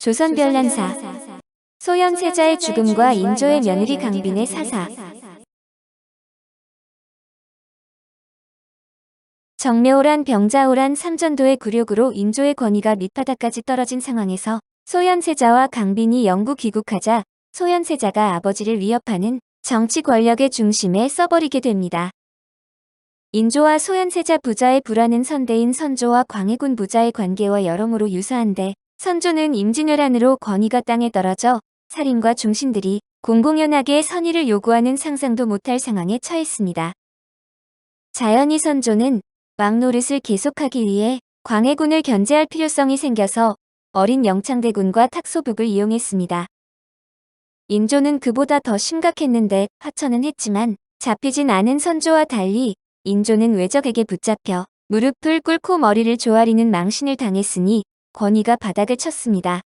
조선별난사 소현세자의 죽음과 인조의 며느리 강빈의 사사. 정묘호란 병자호란 삼전도의 굴욕으로 인조의 권위가 밑바닥까지 떨어진 상황에서 소현세자와 강빈이 영구 귀국하자 소현세자가 아버지를 위협하는 정치 권력의 중심에 써버리게 됩니다. 인조와 소현세자 부자의 불화는 선대인 선조와 광해군 부자의 관계와 여러모로 유사한데, 선조는 임진왜란으로 권위가 땅에 떨어져 살인과 중신들이 공공연하게 선의를 요구하는 상상도 못할 상황에 처했습니다. 자연히 선조는 왕 노릇을 계속하기 위해 광해군을 견제할 필요성이 생겨서 어린 영창대군과 탁소북을 이용했습니다. 인조는 그보다 더 심각했는데 화천은 했지만 잡히진 않은 선조와 달리 인조는 외적에게 붙잡혀 무릎을 꿇고 머리를 조아리는 망신을 당했으니 권위가 바닥을 쳤습니다.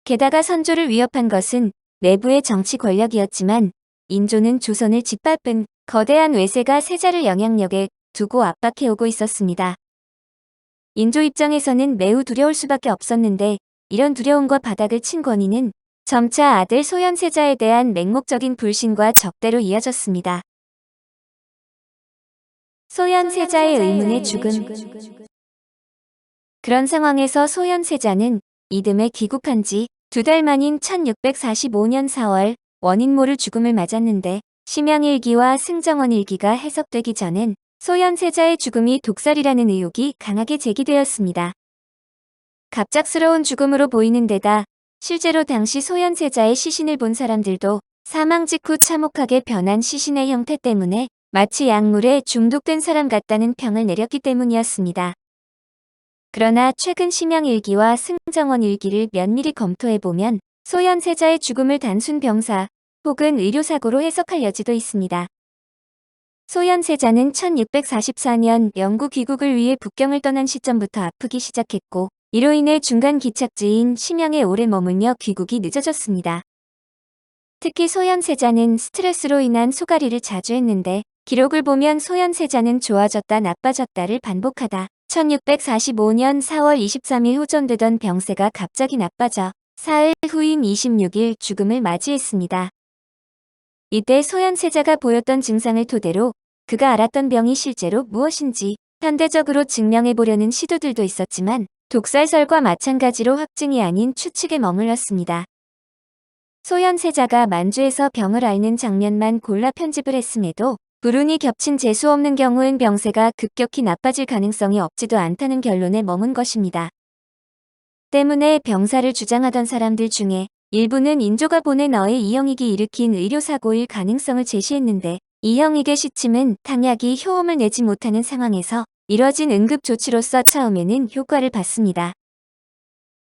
게다가 선조를 위협한 것은 내부의 정치 권력이었지만 인조는 조선을 짓밟은 거대한 외세가 세자를 영향력에 두고 압박해오고 있었습니다. 인조 입장에서는 매우 두려울 수밖에 없었는데, 이런 두려움과 바닥을 친 권위는 점차 아들 소현세자에 대한 맹목적인 불신과 적대로 이어졌습니다. 소현세자의 의문의 죽음. 그런 상황에서 소현세자는 이듬해 귀국한 지 2달 만인 1645년 4월 원인 모를 죽음을 맞았는데, 심양일기와 승정원일기가 해석되기 전엔 소현세자의 죽음이 독살이라는 의혹이 강하게 제기되었습니다. 갑작스러운 죽음으로 보이는 데다 실제로 당시 소현세자의 시신을 본 사람들도 사망 직후 참혹하게 변한 시신의 형태 때문에 마치 약물에 중독된 사람 같다는 평을 내렸기 때문이었습니다. 그러나 최근 심양일기와 승정원일기를 면밀히 검토해보면 소현세자의 죽음을 단순 병사 혹은 의료사고로 해석할 여지도 있습니다. 소현세자는 1644년 영구 귀국을 위해 북경을 떠난 시점부터 아프기 시작했고, 이로 인해 중간 기착지인 심양에 오래 머물며 귀국이 늦어졌습니다. 특히 소현세자는 스트레스로 인한 소가리를 자주 했는데, 기록을 보면 소현세자는 좋아졌다 나빠졌다를 반복하다 1645년 4월 23일 호전되던 병세가 갑자기 나빠져 사흘 후인 26일 죽음을 맞이했습니다. 이때 소현세자가 보였던 증상을 토대로 그가 앓았던 병이 실제로 무엇인지 현대적으로 증명해보려는 시도들도 있었지만 독살설과 마찬가지로 확증이 아닌 추측에 머물렀습니다. 소현세자가 만주에서 병을 앓는 장면만 골라 편집을 했음에도 불운이 겹친 재수 없는 경우엔 병세가 급격히 나빠질 가능성이 없지도 않다는 결론에 머문 것입니다. 때문에 병사를 주장하던 사람들 중에 일부는 인조가 보낸 어의 이형익이 일으킨 의료사고일 가능성을 제시했는데, 이형익의 시침은 당약이 효험을 내지 못하는 상황에서 이뤄진 응급조치로서 처음에는 효과를 봤습니다.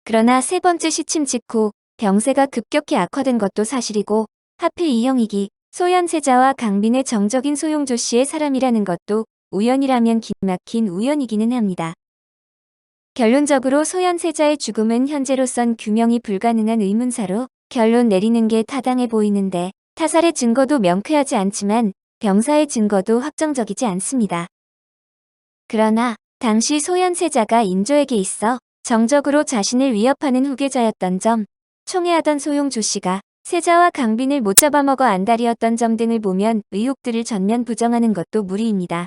그러나 세 번째 시침 직후 병세가 급격히 악화된 것도 사실이고, 하필 이형익이 소현세자와 강빈의 정적인 소용조 씨의 사람이라는 것도 우연이라면 기막힌 우연이기는 합니다. 결론적으로 소현세자의 죽음은 현재로선 규명이 불가능한 의문사로 결론 내리는 게 타당해 보이는데, 타살의 증거도 명쾌하지 않지만 병사의 증거도 확정적이지 않습니다. 그러나 당시 소현세자가 인조에게 있어 정적으로 자신을 위협하는 후계자였던 점, 총애하던 소용조 씨가 세자와 강빈을 못 잡아먹어 안달이었던 점 등을 보면 의혹들을 전면 부정하는 것도 무리입니다.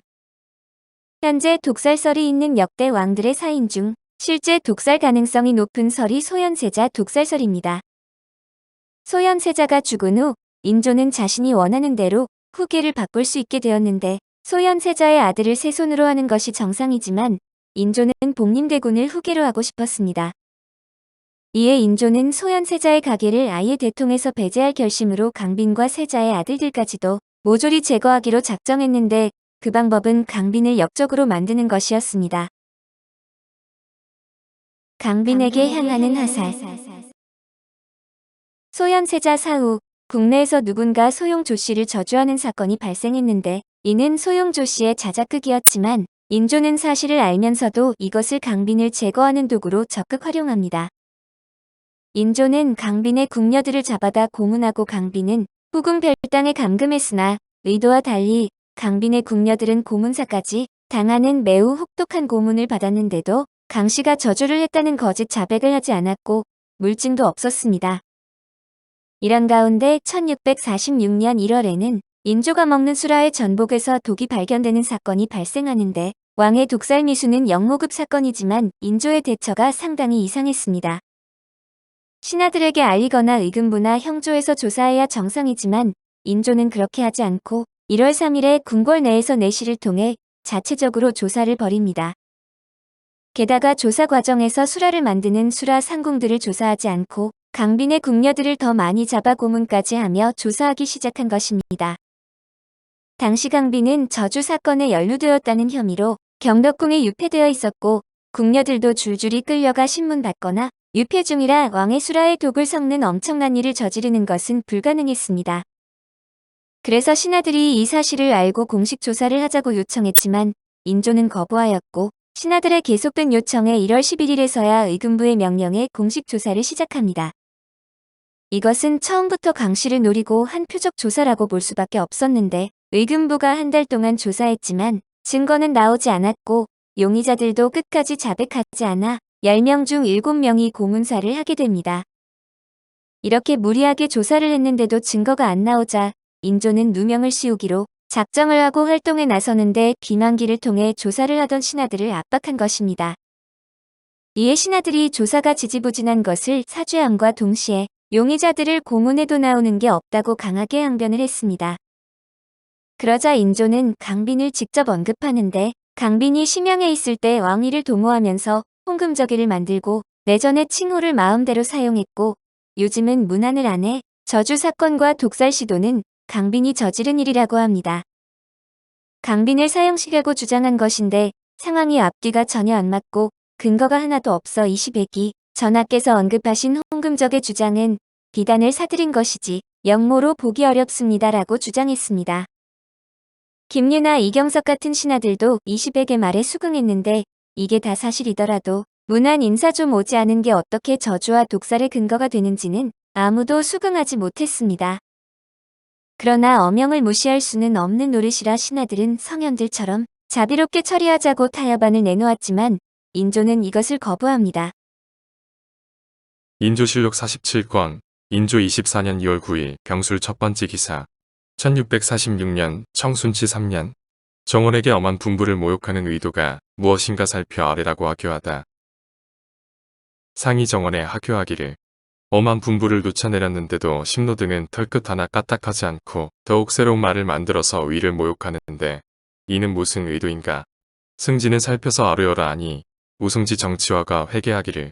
현재 독살설이 있는 역대 왕들의 사인 중 실제 독살 가능성이 높은 설이 소현세자 독살설입니다. 소현세자가 죽은 후 인조는 자신이 원하는 대로 후계를 바꿀 수 있게 되었는데, 소현세자의 아들을 세 손으로 하는 것이 정상이지만 인조는 복림대군을 후계로 하고 싶었습니다. 이에 인조는 소현세자의 가계를 아예 대통에서 배제할 결심으로 강빈과 세자의 아들들까지도 모조리 제거하기로 작정했는데, 그 방법은 강빈을 역적으로 만드는 것이었습니다. 강빈에게 향하는 화살. 소현세자 사후 국내에서 누군가 소용조 씨를 저주하는 사건이 발생했는데, 이는 소용조 씨의 자작극이었지만 인조는 사실을 알면서도 이것을 강빈을 제거하는 도구로 적극 활용합니다. 인조는 강빈의 궁녀들을 잡아다 고문하고 강빈은 후궁별당에 감금했으나 의도와 달리 강빈의 궁녀들은 고문사까지 당하는 매우 혹독한 고문을 받았는데도 강씨가 저주를 했다는 거짓 자백을 하지 않았고, 물증도 없었습니다. 이런 가운데 1646년 1월에는 인조가 먹는 수라의 전복에서 독이 발견되는 사건이 발생하는데 왕의 독살 미수는 영모급 사건이지만 인조의 대처가 상당히 이상했습니다. 신하들에게 알리거나 의금부나 형조에서 조사해야 정상이지만 인조는 그렇게 하지 않고 1월 3일에 궁궐 내에서 내시를 통해 자체적으로 조사를 벌입니다. 게다가 조사 과정에서 수라를 만드는 수라 상궁들을 조사하지 않고 강빈의 궁녀들을 더 많이 잡아 고문까지 하며 조사하기 시작한 것입니다. 당시 강빈은 저주 사건에 연루되었다는 혐의로 경덕궁에 유폐되어 있었고 궁녀들도 줄줄이 끌려가 신문받거나 유폐 중이라 왕의 수라의 독을 섞는 엄청난 일을 저지르는 것은 불가능했습니다. 그래서 신하들이 이 사실을 알고 공식 조사를 하자고 요청했지만 인조는 거부하였고 신하들의 계속된 요청에 1월 11일에서야 의금부의 명령에 공식 조사를 시작합니다. 이것은 처음부터 강씨를 노리고 한 표적 조사라고 볼 수밖에 없었는데 의금부가 한 달 동안 조사했지만 증거는 나오지 않았고 용의자들도 끝까지 자백하지 않아 10명 중 7명이 고문사를 하게 됩니다. 이렇게 무리하게 조사를 했는데도 증거가 안 나오자 인조는 누명을 씌우기로 작정을 하고 활동에 나서는데 귀만기를 통해 조사를 하던 신하들을 압박한 것입니다. 이에 신하들이 조사가 지지부진한 것을 사죄함과 동시에 용의자들을 고문해도 나오는 게 없다고 강하게 항변을 했습니다. 그러자 인조는 강빈을 직접 언급하는데 강빈이 심양에 있을 때 왕위를 도모하면서 홍금저기를 만들고 내전의 칭호를 마음대로 사용했고 요즘은 문안을 안 해 저주 사건과 독살 시도는 강빈이 저지른 일이라고 합니다. 강빈을 사형시키라고 주장한 것인데 상황이 앞뒤가 전혀 안 맞고 근거가 하나도 없어 20회기 전하께서 언급하신 홍금적의 주장은 비단을 사들인 것이지 역모로 보기 어렵습니다라고 주장했습니다. 김유나 이경석 같은 신하들도 20회계 말에 수긍했는데 이게 다 사실이더라도 문안 인사 좀 오지 않은 게 어떻게 저주와 독살의 근거가 되는지는 아무도 수긍하지 못했습니다. 그러나 엄영을 무시할 수는 없는 노릇이라 신하들은 성현들처럼 자비롭게 처리하자고 타협안을 내놓았지만 인조는 이것을 거부합니다. 인조실록 47권 인조 24년 2월 9일 병술 첫 번째 기사 1646년 청순치 3년 정원에게 엄한 분부를 모욕하는 의도가 무엇인가 살펴 아래라고 하교하다. 상이 정원에 하교하기를 엄한 분부를 놓쳐내렸는데도 심노등은 털끝 하나 까딱하지 않고 더욱 새로운 말을 만들어서 위를 모욕하는데 이는 무슨 의도인가. 승지는 살펴서 아뢰어라 하니 우승지 정치화가 회개하기를.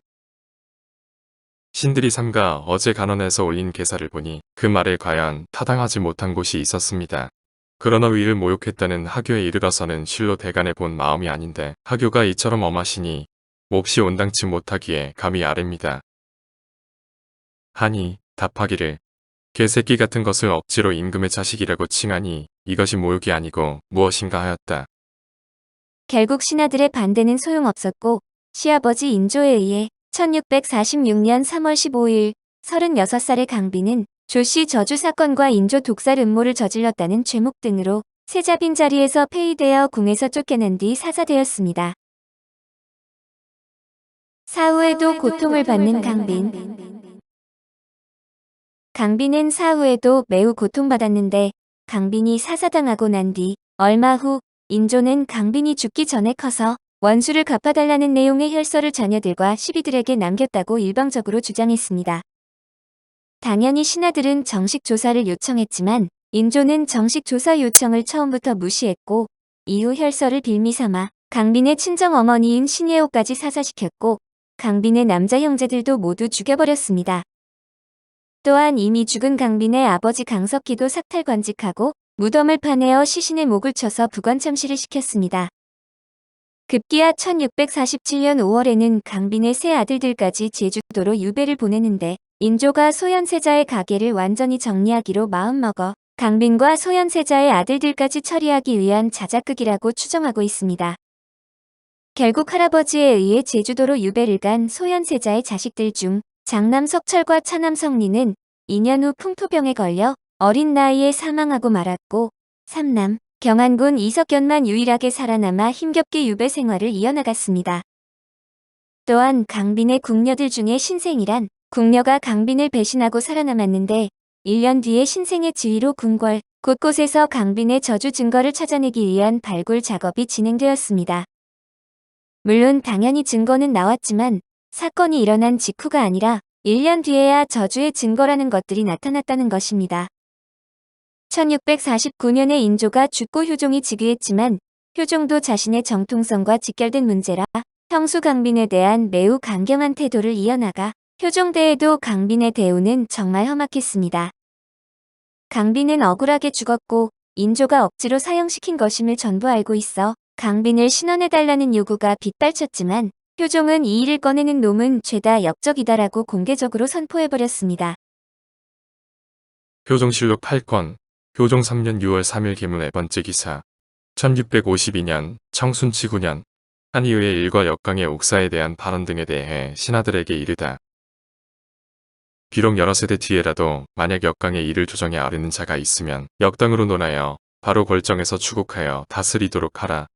신들이 삼가 어제 간언에서 올린 계사를 보니 그 말에 과연 타당하지 못한 곳이 있었습니다. 그러나 위를 모욕했다는 하교에 이르러서는 실로 대간해 본 마음이 아닌데 하교가 이처럼 엄하시니 몹시 온당치 못하기에 감히 아뢰입니다. 하니 답하기를 개새끼 같은 것을 억지로 임금의 자식이라고 칭하니 이것이 모욕이 아니고 무엇인가 하였다. 결국 신하들의 반대는 소용없었고 시아버지 인조에 의해 1646년 3월 15일 36살의 강빈은 조씨 저주 사건과 인조 독살 음모를 저질렀다는 죄목 등으로 세자빈 자리에서 폐위되어 궁에서 쫓겨난 뒤 사자되었습니다. 사후에도 고통을 받는 강빈. 강빈은 사후에도 매우 고통받았는데 강빈이 사사당하고 난 뒤 얼마 후 인조는 강빈이 죽기 전에 커서 원수를 갚아달라는 내용의 혈서를 자녀들과 시비들에게 남겼다고 일방적으로 주장했습니다. 당연히 신하들은 정식 조사를 요청했지만 인조는 정식 조사 요청을 처음부터 무시했고 이후 혈서를 빌미삼아 강빈의 친정어머니인 신예호까지 사사시켰고 강빈의 남자 형제들도 모두 죽여버렸습니다. 또한 이미 죽은 강빈의 아버지 강석기도 삭탈관직하고 무덤을 파내어 시신의 목을 쳐서 부관참시를 시켰습니다. 급기야 1647년 5월에는 강빈의 세 아들들까지 제주도로 유배를 보내는데 인조가 소현세자의 가계를 완전히 정리하기로 마음먹어 강빈과 소현세자의 아들들까지 처리하기 위한 자작극이라고 추정하고 있습니다. 결국 할아버지에 의해 제주도로 유배를 간 소현세자의 자식들 중 장남 석철과 차남 성리는 2년 후 풍토병에 걸려 어린 나이에 사망하고 말았고 삼남 경안군 이석연만 유일하게 살아남아 힘겹게 유배 생활을 이어나갔습니다. 또한 강빈의 궁녀들 중에 신생이란 궁녀가 강빈을 배신하고 살아남았는데 1년 뒤에 신생의 지위로 궁궐 곳곳에서 강빈의 저주 증거를 찾아내기 위한 발굴 작업이 진행되었습니다. 물론 당연히 증거는 나왔지만 사건이 일어난 직후가 아니라 1년 뒤에야 저주의 증거라는 것들이 나타났다는 것입니다. 1649년에 인조가 죽고 효종이 즉위했지만 효종도 자신의 정통성과 직결된 문제라 형수 강빈에 대한 매우 강경한 태도를 이어나가 효종대에도 강빈의 대우는 정말 험악했습니다. 강빈은 억울하게 죽었고 인조가 억지로 사형시킨 것임을 전부 알고 있어 강빈을 신원해달라는 요구가 빗발쳤지만 효종은 이 일을 꺼내는 놈은 죄다 역적이다라고 공개적으로 선포해버렸습니다. 효종실록 8권 효종 3년 6월 3일 계문 네 번째 기사 1652년 청순치 9년 한이후의 일과 역강의 옥사에 대한 발언 등에 대해 신하들에게 이르다. 비록 여러 세대 뒤에라도 만약 역강의 일을 조정에 아뢰는 자가 있으면 역당으로 논하여 바로 골정에서 추국하여 다스리도록 하라.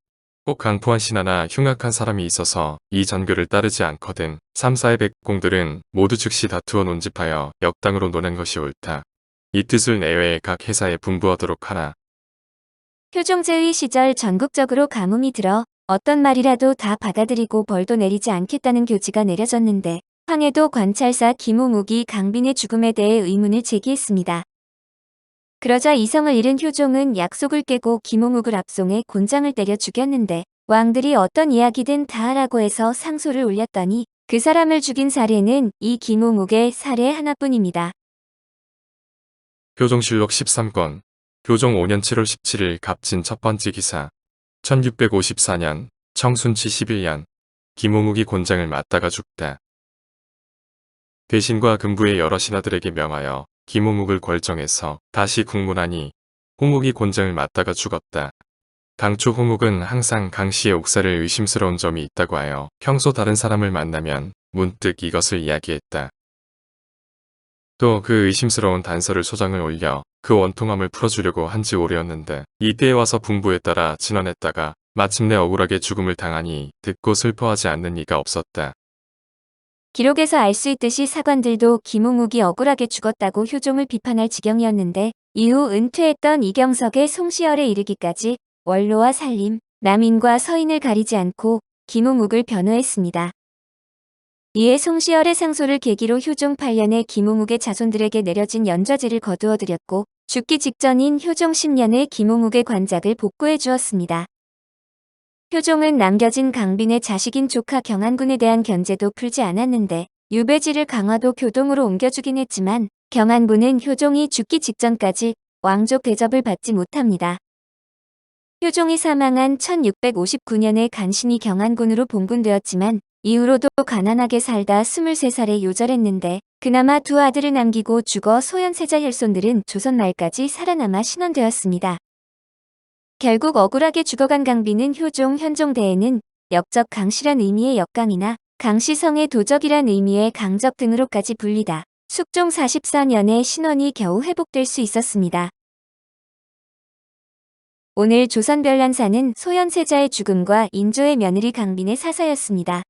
꼭 강포한 신하나 흉악한 사람이 있어서 이 전교를 따르지 않거든 3사의 백공들은 모두 즉시 다투어 논집하여 역당으로 논한 것이 옳다. 이 뜻을 내외의 각 회사에 분부하도록 하라. 효종제위 시절 전국적으로 가뭄이 들어 어떤 말이라도 다 받아들이고 벌도 내리지 않겠다는 교지가 내려졌는데 황해도 관찰사 김호묵이 강빈의 죽음에 대해 의문을 제기했습니다. 그러자 이성을 잃은 효종은 약속을 깨고 김호묵을 압송해 곤장을 때려 죽였는데 왕들이 어떤 이야기든 다 하라고 해서 상소를 올렸더니 그 사람을 죽인 사례는 이 김호묵의 사례 하나뿐입니다. 효종실록 13권 효종 5년 7월 17일 갑진 첫 번째 기사 1654년 청순치 11년 김호묵이 곤장을 맞다가 죽다. 대신과 금부의 여러 신하들에게 명하여 김호묵을 궐정해서 다시 국문하니 호묵이 곤장을 맞다가 죽었다. 당초 호묵은 항상 강씨의 옥사를 의심스러운 점이 있다고 하여 평소 다른 사람을 만나면 문득 이것을 이야기했다. 또 그 의심스러운 단서를 소장을 올려 그 원통함을 풀어주려고 한지 오래였는데 이때에 와서 분부에 따라 진언했다가 마침내 억울하게 죽음을 당하니 듣고 슬퍼하지 않는 이가 없었다. 기록에서 알 수 있듯이 사관들도 김호묵이 억울하게 죽었다고 효종을 비판할 지경이었는데 이후 은퇴했던 이경석의 송시열에 이르기까지 원로와 살림, 남인과 서인을 가리지 않고 김호묵을 변호했습니다. 이에 송시열의 상소를 계기로 효종 8년에 김호묵의 자손들에게 내려진 연좌제를 거두어들였고 죽기 직전인 효종 10년에 김호묵의 관작을 복구해 주었습니다. 효종은 남겨진 강빈의 자식인 조카 경안군에 대한 견제도 풀지 않았는데 유배지를 강화도 교동으로 옮겨주긴 했지만 경안군은 효종이 죽기 직전까지 왕족 대접을 받지 못합니다. 효종이 사망한 1659년에 간신히 경안군으로 봉군되었지만 이후로도 가난하게 살다 23살에 요절했는데 그나마 두 아들을 남기고 죽어 소현세자 혈손들은 조선 말까지 살아남아 신원되었습니다. 결국 억울하게 죽어간 강빈은 효종 현종대에는 역적 강씨란 의미의 역강이나 강씨성의 도적이란 의미의 강적 등으로까지 불리다 숙종 44년에 신원이 겨우 회복될 수 있었습니다. 오늘 조선별난사는 소현세자의 죽음과 인조의 며느리 강빈의 사사였습니다.